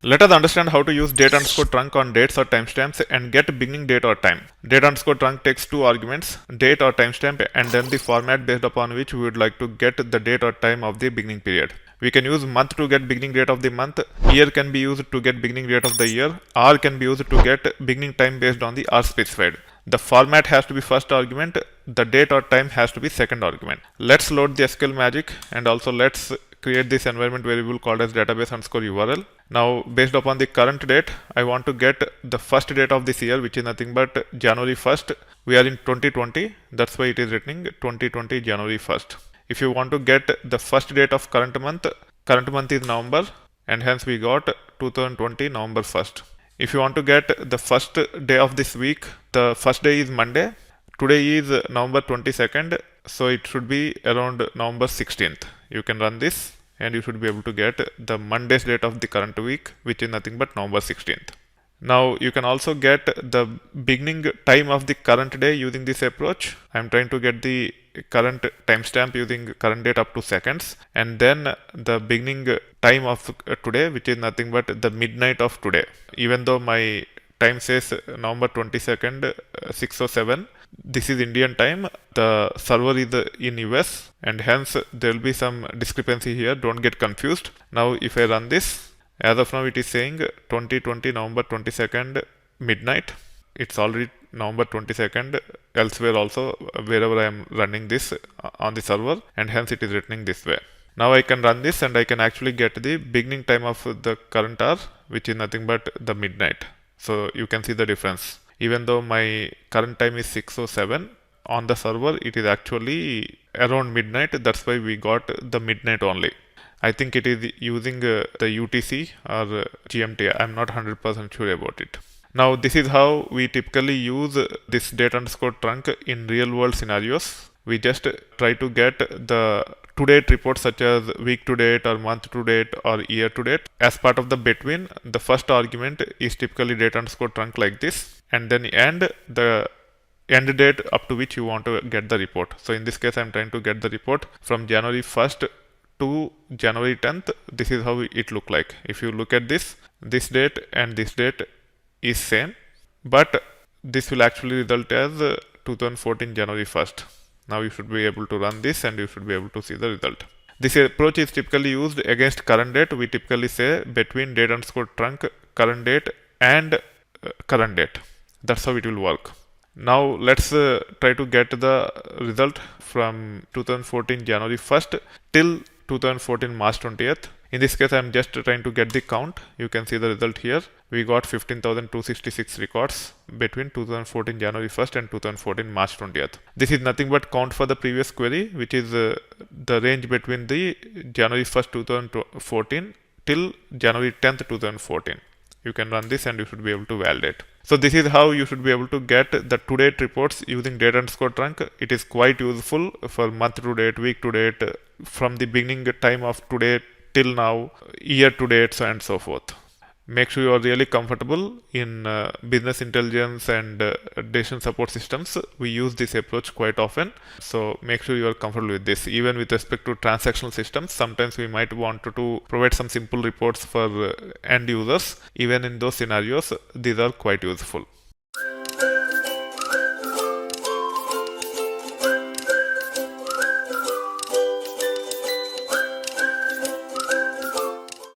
Let us understand how to use date underscore trunc on dates or timestamps and get beginning date or time. Date underscore trunc takes two arguments, date or timestamp, and then the format based upon which we would like to get the date or time of the beginning period. We can use month to get beginning date of the month, year can be used to get beginning date of the year, hour can be used to get beginning time based on the hour specified. The format has to be first argument, the date or time has to be second argument. Let's load the SQL magic and also let's create this environment variable called as database underscore URL. Now, based upon the current date, I want to get the first date of this year, which is nothing but January 1st. We are in 2020, that's why it is written 2020 January 1st. If you want to get the first date of current month is November, and hence we got 2020 November 1st. If you want to get the first day of this week, the first day is Monday. Today is November 22nd, so it should be around November 16th. You can run this and you should be able to get the Monday's date of the current week, which is nothing but November 16th. Now you can also get the beginning time of the current day using this approach. I am trying to get the current timestamp using current date up to seconds, and then the beginning time of today, which is nothing but the midnight of today. Even though my time says November 22nd, 6:07. This is Indian time. The server is in US, and hence there will be some discrepancy here. Don't get confused. Now, if I run this, as of now, it is saying 2020 November 22nd midnight. It's already November 22nd elsewhere also, wherever I am running this on the server, and hence it is written this way. Now I can run this and I can actually get the beginning time of the current hour, which is nothing but the midnight. So you can see the difference. Even though my current time is 6:07, on the server it is actually around midnight. That's why we got the midnight only. I think it is using the UTC or GMT. I'm not 100% sure about it. Now this is how we typically use this date underscore trunc in real world scenarios. We just try to get the to date reports such as week to date or month to date or year to date. As part of the between, the first argument is typically date underscore trunc like this, and then end the end date up to which you want to get the report. So in this case, I'm trying to get the report from January 1st to January 10th. This is how it look like. If you look at this date and this date is same, but this will actually result as 2014 January 1st. Now you should be able to run this and you should be able to see the result. This approach is typically used against current date. We typically say between date underscore trunc, current date and current date. That's how it will work. Now let's try to get the result from 2014 January 1st till 2014 March 20th. In this case, I am just trying to get the count. You can see the result here. We got 15,266 records between 2014 January 1st and 2014 March 20th. This is nothing but count for the previous query, which is the range between the January 1st 2014 till January 10th 2014. You can run this and you should be able to validate. So this is how you should be able to get the to date reports using date underscore trunc. It is quite useful for month to date, week to date, from the beginning time of today till now, year to date, so and so forth. Make sure you are really comfortable in business intelligence and decision support systems. We use this approach quite often, so make sure you are comfortable with this. Even with respect to transactional systems, sometimes we might want to provide some simple reports for end users. Even in those scenarios, these are quite useful.